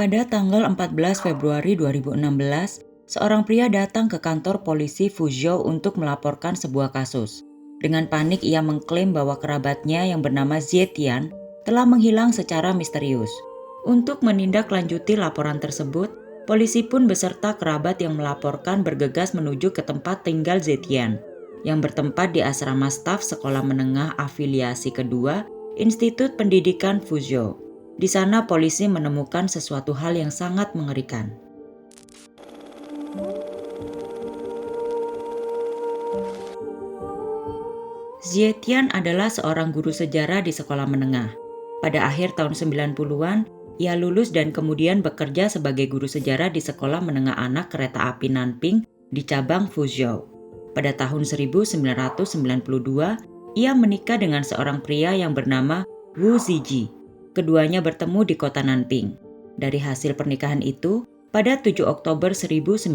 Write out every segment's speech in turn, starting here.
Pada tanggal 14 Februari 2016, seorang pria datang ke kantor polisi Fuzhou untuk melaporkan sebuah kasus. Dengan panik ia mengklaim bahwa kerabatnya yang bernama Zetian telah menghilang secara misterius. Untuk menindaklanjuti laporan tersebut, polisi pun beserta kerabat yang melaporkan bergegas menuju ke tempat tinggal Zetian, yang bertempat di asrama staf sekolah menengah afiliasi kedua Institut Pendidikan Fuzhou. Di sana polisi menemukan sesuatu hal yang sangat mengerikan. Zetian adalah seorang guru sejarah di sekolah menengah. Pada akhir tahun 90-an, ia lulus dan kemudian bekerja sebagai guru sejarah di sekolah menengah anak kereta api Nanping di cabang Fuzhou. Pada tahun 1992, ia menikah dengan seorang pria yang bernama Wu Ziji. Keduanya bertemu di kota Nanping. Dari hasil pernikahan itu, pada 7 Oktober 1994,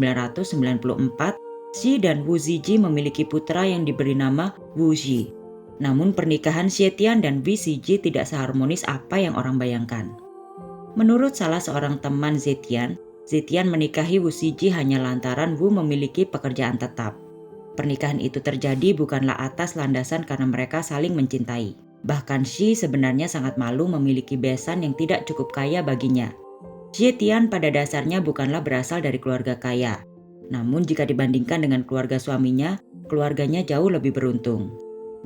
Xi dan Wu Ziji memiliki putra yang diberi nama Wu Ji. Namun pernikahan Zetian dan Wu Ziji tidak seharmonis apa yang orang bayangkan. Menurut salah seorang teman Zetian menikahi Wu Ziji hanya lantaran Wu memiliki pekerjaan tetap. Pernikahan itu terjadi bukanlah atas landasan karena mereka saling mencintai. Bahkan Xi sebenarnya sangat malu memiliki besan yang tidak cukup kaya baginya. Zetian pada dasarnya bukanlah berasal dari keluarga kaya. Namun jika dibandingkan dengan keluarga suaminya, keluarganya jauh lebih beruntung.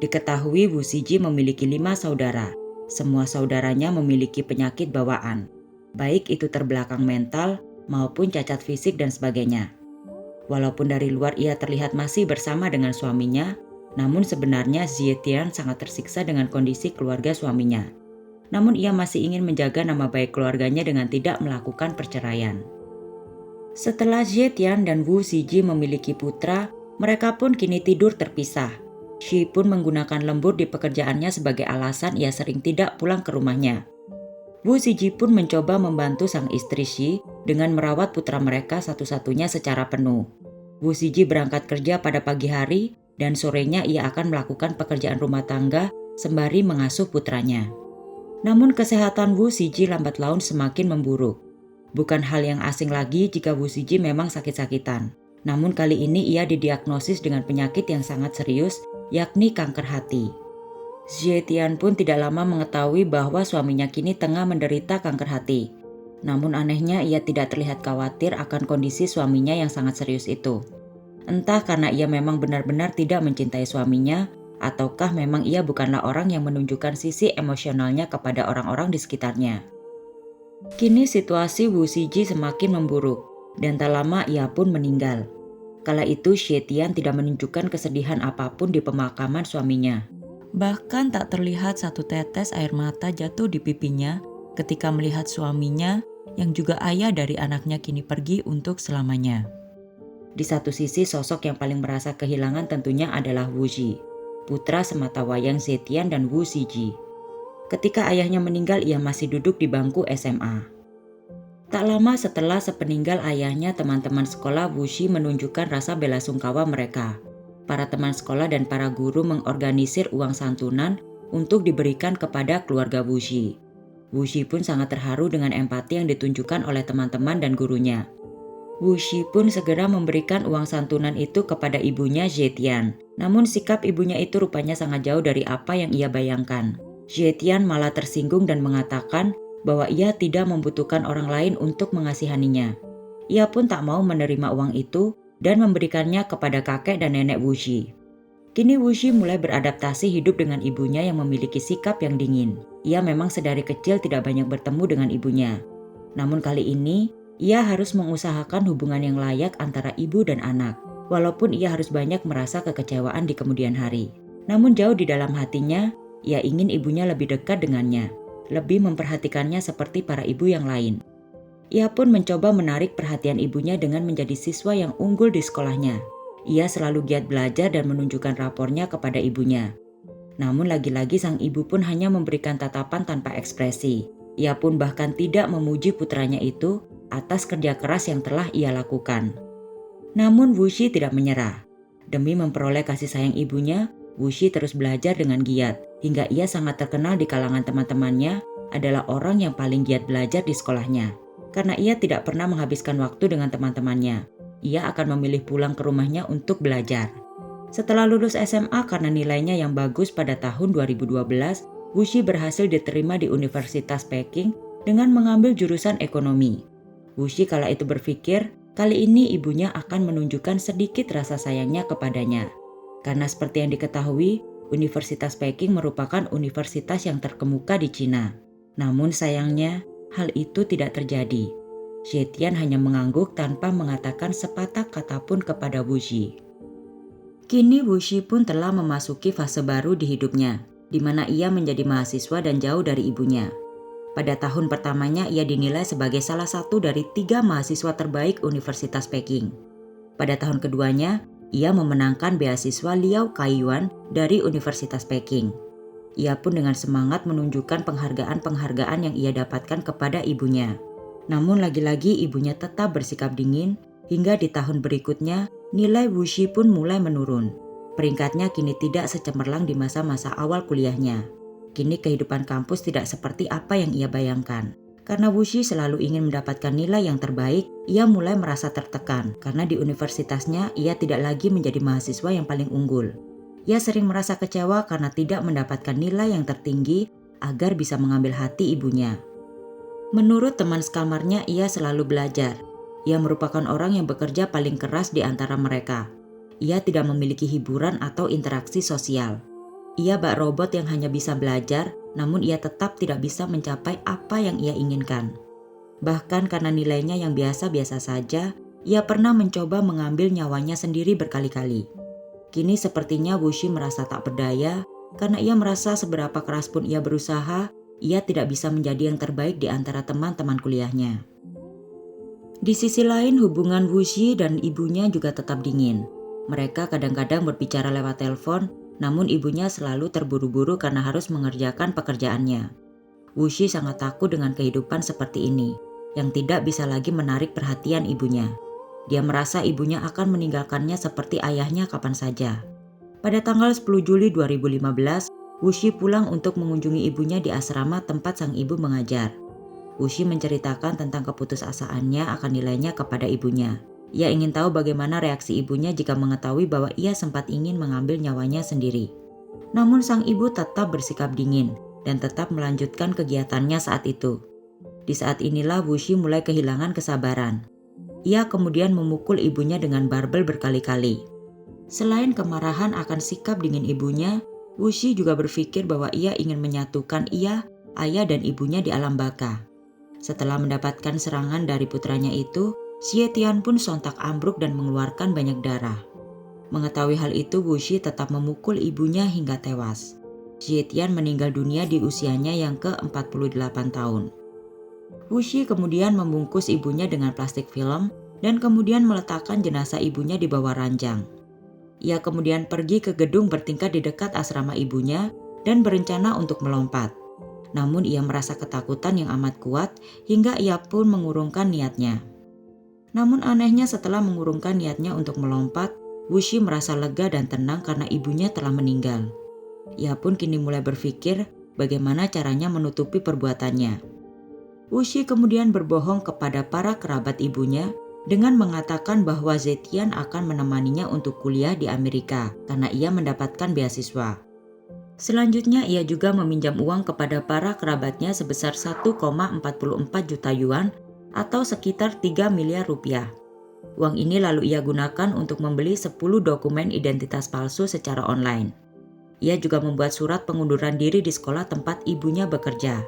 Diketahui Wu Ziji memiliki 5 saudara. Semua saudaranya memiliki penyakit bawaan, baik itu terbelakang mental maupun cacat fisik dan sebagainya. Walaupun dari luar ia terlihat masih bersama dengan suaminya, namun sebenarnya Zetian sangat tersiksa dengan kondisi keluarga suaminya. Namun ia masih ingin menjaga nama baik keluarganya dengan tidak melakukan perceraian. Setelah Zetian dan Wu Ziji memiliki putra, mereka pun kini tidur terpisah. Xi pun menggunakan lembur di pekerjaannya sebagai alasan ia sering tidak pulang ke rumahnya. Wu Ziji pun mencoba membantu sang istri Xi dengan merawat putra mereka satu-satunya secara penuh. Wu Ziji berangkat kerja pada pagi hari dan sorenya ia akan melakukan pekerjaan rumah tangga sembari mengasuh putranya. Namun kesehatan Wu Ziji lambat laun semakin memburuk. Bukan hal yang asing lagi jika Wu Ziji memang sakit-sakitan. Namun kali ini ia didiagnosis dengan penyakit yang sangat serius, yakni kanker hati. Zetian pun tidak lama mengetahui bahwa suaminya kini tengah menderita kanker hati. Namun anehnya ia tidak terlihat khawatir akan kondisi suaminya yang sangat serius itu. Entah karena ia memang benar-benar tidak mencintai suaminya, ataukah memang ia bukanlah orang yang menunjukkan sisi emosionalnya kepada orang-orang di sekitarnya. Kini situasi Wu Ziji semakin memburuk, dan tak lama ia pun meninggal. Kala itu Zetian tidak menunjukkan kesedihan apapun di pemakaman suaminya. Bahkan tak terlihat satu tetes air mata jatuh di pipinya ketika melihat suaminya yang juga ayah dari anaknya kini pergi untuk selamanya. Di satu sisi sosok yang paling merasa kehilangan tentunya adalah Wu Ji, putra sematawayang Zetian dan Wu Ziji. Ketika ayahnya meninggal ia masih duduk di bangku SMA. Tak lama setelah sepeninggal ayahnya, teman-teman sekolah Wu Ji menunjukkan rasa belasungkawa mereka. Para teman sekolah dan para guru mengorganisir uang santunan untuk diberikan kepada keluarga Wu Ji. Wu Ji pun sangat terharu dengan empati yang ditunjukkan oleh teman-teman dan gurunya. Wu Ji pun segera memberikan uang santunan itu kepada ibunya Zetian. Namun sikap ibunya itu rupanya sangat jauh dari apa yang ia bayangkan. Zetian malah tersinggung dan mengatakan bahwa ia tidak membutuhkan orang lain untuk mengasihaninya. Ia pun tak mau menerima uang itu dan memberikannya kepada kakek dan nenek Wu Ji. Kini Wu Ji mulai beradaptasi hidup dengan ibunya yang memiliki sikap yang dingin. Ia memang sedari kecil tidak banyak bertemu dengan ibunya. Namun kali ini, ia harus mengusahakan hubungan yang layak antara ibu dan anak, walaupun ia harus banyak merasa kekecewaan di kemudian hari. Namun jauh di dalam hatinya, ia ingin ibunya lebih dekat dengannya, lebih memperhatikannya seperti para ibu yang lain. Ia pun mencoba menarik perhatian ibunya dengan menjadi siswa yang unggul di sekolahnya. Ia selalu giat belajar dan menunjukkan rapornya kepada ibunya. Namun lagi-lagi sang ibu pun hanya memberikan tatapan tanpa ekspresi. Ia pun bahkan tidak memuji putranya itu atas kerja keras yang telah ia lakukan. Namun Wu Ji tidak menyerah. Demi memperoleh kasih sayang ibunya, Wu Ji terus belajar dengan giat, hingga ia sangat terkenal di kalangan teman-temannya adalah orang yang paling giat belajar di sekolahnya. karena ia tidak pernah menghabiskan waktu dengan teman-temannya. Ia akan memilih pulang ke rumahnya untuk belajar. Setelah lulus SMA karena nilainya yang bagus pada tahun 2012, Wuxi berhasil diterima di Universitas Peking dengan mengambil jurusan ekonomi. Wuxi kala itu berpikir, kali ini ibunya akan menunjukkan sedikit rasa sayangnya kepadanya. Karena seperti yang diketahui, Universitas Peking merupakan universitas yang terkemuka di Cina. Namun sayangnya, hal itu tidak terjadi. Zetian hanya mengangguk tanpa mengatakan sepatah kata pun kepada Wuxi. Kini Wuxi pun telah memasuki fase baru di hidupnya, di mana ia menjadi mahasiswa dan jauh dari ibunya. Pada tahun pertamanya ia dinilai sebagai salah satu dari 3 mahasiswa terbaik Universitas Peking. Pada tahun keduanya, ia memenangkan beasiswa Liao Kaiyuan dari Universitas Peking. Ia pun dengan semangat menunjukkan penghargaan-penghargaan yang ia dapatkan kepada ibunya. Namun lagi-lagi ibunya tetap bersikap dingin, hingga di tahun berikutnya nilai Wuxi pun mulai menurun. Peringkatnya kini tidak secemerlang di masa-masa awal kuliahnya. Kini kehidupan kampus tidak seperti apa yang ia bayangkan. Karena Wuxi selalu ingin mendapatkan nilai yang terbaik, ia mulai merasa tertekan karena di universitasnya ia tidak lagi menjadi mahasiswa yang paling unggul. Ia sering merasa kecewa karena tidak mendapatkan nilai yang tertinggi agar bisa mengambil hati ibunya. Menurut teman sekamarnya, ia selalu belajar. Ia merupakan orang yang bekerja paling keras di antara mereka. Ia tidak memiliki hiburan atau interaksi sosial. Ia bak robot yang hanya bisa belajar, namun ia tetap tidak bisa mencapai apa yang ia inginkan. Bahkan karena nilainya yang biasa-biasa saja, ia pernah mencoba mengambil nyawanya sendiri berkali-kali. Kini sepertinya Wuxi merasa tak berdaya, karena ia merasa seberapa keras pun ia berusaha, ia tidak bisa menjadi yang terbaik di antara teman-teman kuliahnya. Di sisi lain, hubungan Wuxi dan ibunya juga tetap dingin. Mereka kadang-kadang berbicara lewat telepon, namun ibunya selalu terburu-buru karena harus mengerjakan pekerjaannya. Wuxi sangat takut dengan kehidupan seperti ini, yang tidak bisa lagi menarik perhatian ibunya. Dia merasa ibunya akan meninggalkannya seperti ayahnya kapan saja. Pada tanggal 10 Juli 2015, Wuxi pulang untuk mengunjungi ibunya di asrama tempat sang ibu mengajar. Wuxi menceritakan tentang keputusasaannya akan nilainya kepada ibunya. Ia ingin tahu bagaimana reaksi ibunya jika mengetahui bahwa ia sempat ingin mengambil nyawanya sendiri. Namun sang ibu tetap bersikap dingin dan tetap melanjutkan kegiatannya saat itu. Di saat inilah Wuxi mulai kehilangan kesabaran. Ia kemudian memukul ibunya dengan barbel berkali-kali. Selain kemarahan akan sikap dingin ibunya, Wuxi juga berpikir bahwa ia ingin menyatukan ia, ayah dan ibunya di alam baka. Setelah mendapatkan serangan dari putranya itu, Zetian pun sontak ambruk dan mengeluarkan banyak darah. Mengetahui hal itu, Wuxi tetap memukul ibunya hingga tewas. Zetian meninggal dunia di usianya yang ke-48 tahun. Wuxi kemudian membungkus ibunya dengan plastik film dan kemudian meletakkan jenazah ibunya di bawah ranjang. Ia kemudian pergi ke gedung bertingkat di dekat asrama ibunya dan berencana untuk melompat. Namun ia merasa ketakutan yang amat kuat hingga ia pun mengurungkan niatnya. Namun anehnya setelah mengurungkan niatnya untuk melompat, Wuxi merasa lega dan tenang karena ibunya telah meninggal. Ia pun kini mulai berpikir bagaimana caranya menutupi perbuatannya. Wuxi kemudian berbohong kepada para kerabat ibunya dengan mengatakan bahwa Zetian akan menemaninya untuk kuliah di Amerika karena ia mendapatkan beasiswa. Selanjutnya ia juga meminjam uang kepada para kerabatnya sebesar 1,44 juta yuan atau sekitar 3 miliar rupiah. Uang ini lalu ia gunakan untuk membeli 10 dokumen identitas palsu secara online. Ia juga membuat surat pengunduran diri di sekolah tempat ibunya bekerja.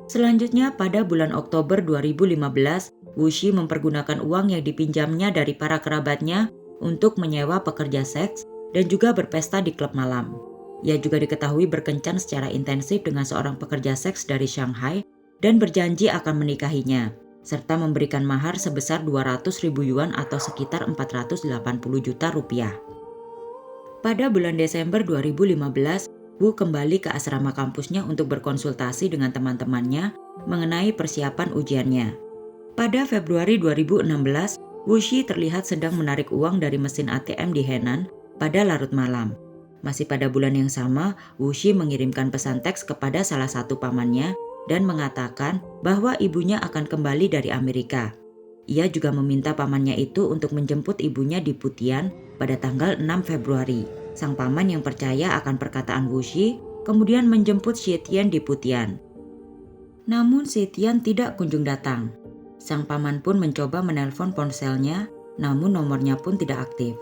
Selanjutnya pada bulan Oktober 2015, Wuxi mempergunakan uang yang dipinjamnya dari para kerabatnya untuk menyewa pekerja seks dan juga berpesta di klub malam. Ia juga diketahui berkencan secara intensif dengan seorang pekerja seks dari Shanghai dan berjanji akan menikahinya, serta memberikan mahar sebesar 200.000 yuan atau sekitar 480 juta rupiah. Pada bulan Desember 2015, Wu kembali ke asrama kampusnya untuk berkonsultasi dengan teman-temannya mengenai persiapan ujiannya. Pada Februari 2016, Wuxi terlihat sedang menarik uang dari mesin ATM di Henan pada larut malam. Masih pada bulan yang sama, Wuxi mengirimkan pesan teks kepada salah satu pamannya dan mengatakan bahwa ibunya akan kembali dari Amerika. Ia juga meminta pamannya itu untuk menjemput ibunya di Putian pada tanggal 6 Februari. Sang paman yang percaya akan perkataan Wu Xi kemudian menjemput Xie Tian di Putian. Namun Xie Tian tidak kunjung datang. Sang paman pun mencoba menelpon ponselnya, namun nomornya pun tidak aktif.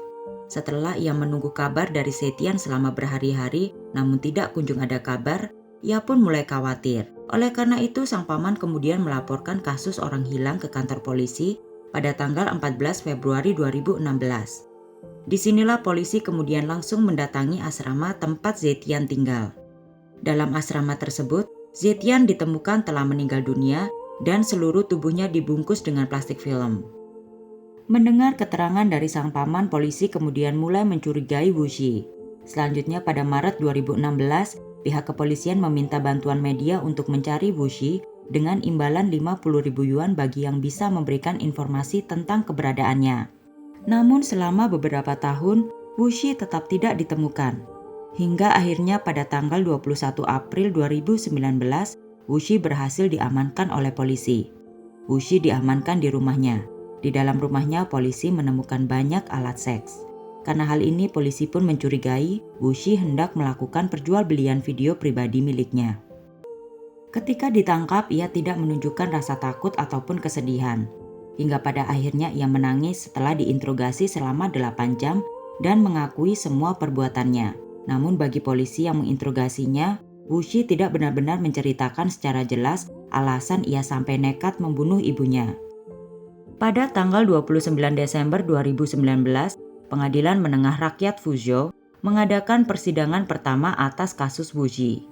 Setelah ia menunggu kabar dari Xie Tian selama berhari-hari, namun tidak kunjung ada kabar, ia pun mulai khawatir. Oleh karena itu, sang paman kemudian melaporkan kasus orang hilang ke kantor polisi pada tanggal 14 Februari 2016. Disinilah polisi kemudian langsung mendatangi asrama tempat Xie Tian tinggal. Dalam asrama tersebut, Xie Tian ditemukan telah meninggal dunia dan seluruh tubuhnya dibungkus dengan plastik film. Mendengar keterangan dari sang paman, polisi kemudian mulai mencurigai Wu Xi. Selanjutnya pada Maret 2016, pihak kepolisian meminta bantuan media untuk mencari Wu Xi dengan imbalan 50.000 yuan bagi yang bisa memberikan informasi tentang keberadaannya. Namun selama beberapa tahun, Wu Xi tetap tidak ditemukan. Hingga akhirnya pada tanggal 21 April 2019, Wu Xi berhasil diamankan oleh polisi. Wu Xi diamankan di rumahnya. Di dalam rumahnya, polisi menemukan banyak alat seks. Karena hal ini, polisi pun mencurigai Wu Xi hendak melakukan perjualbelian video pribadi miliknya. Ketika ditangkap, ia tidak menunjukkan rasa takut ataupun kesedihan. Hingga pada akhirnya ia menangis setelah diinterogasi selama 8 jam dan mengakui semua perbuatannya. Namun bagi polisi yang menginterogasinya, Wu Xi tidak benar-benar menceritakan secara jelas alasan ia sampai nekat membunuh ibunya. Pada tanggal 29 Desember 2019, Pengadilan Menengah Rakyat Fuzhou mengadakan persidangan pertama atas kasus Wu Xi.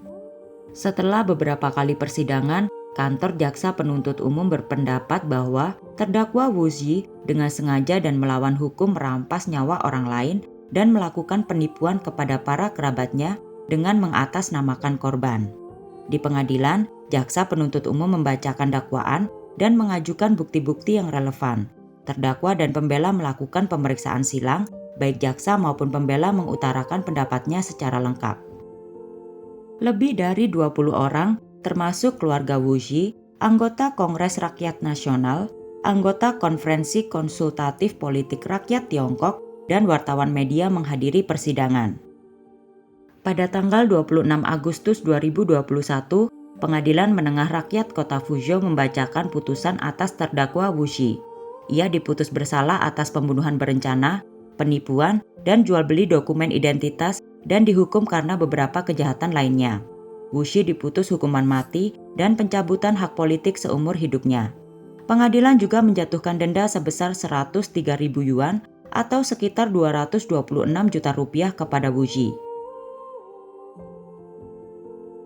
Setelah beberapa kali persidangan, kantor jaksa penuntut umum berpendapat bahwa terdakwa Wu Xi dengan sengaja dan melawan hukum merampas nyawa orang lain dan melakukan penipuan kepada para kerabatnya dengan mengatasnamakan korban. Di pengadilan, jaksa penuntut umum membacakan dakwaan dan mengajukan bukti-bukti yang relevan. Terdakwa dan pembela melakukan pemeriksaan silang, baik jaksa maupun pembela mengutarakan pendapatnya secara lengkap. Lebih dari 20 orang, termasuk keluarga Wu Xi, anggota Kongres Rakyat Nasional, anggota Konferensi Konsultatif Politik Rakyat Tiongkok, dan wartawan media menghadiri persidangan. Pada tanggal 26 Agustus 2021, Pengadilan Menengah Rakyat Kota Fuzhou membacakan putusan atas terdakwa Wu Xi. Ia diputus bersalah atas pembunuhan berencana, penipuan, dan jual beli dokumen identitas dan dihukum karena beberapa kejahatan lainnya. Wu Xi diputus hukuman mati dan pencabutan hak politik seumur hidupnya. Pengadilan juga menjatuhkan denda sebesar 103.000 yuan atau sekitar 226 juta rupiah kepada Wu Xi.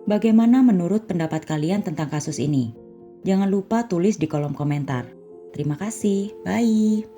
Bagaimana menurut pendapat kalian tentang kasus ini? Jangan lupa tulis di kolom komentar. Terima kasih, bye!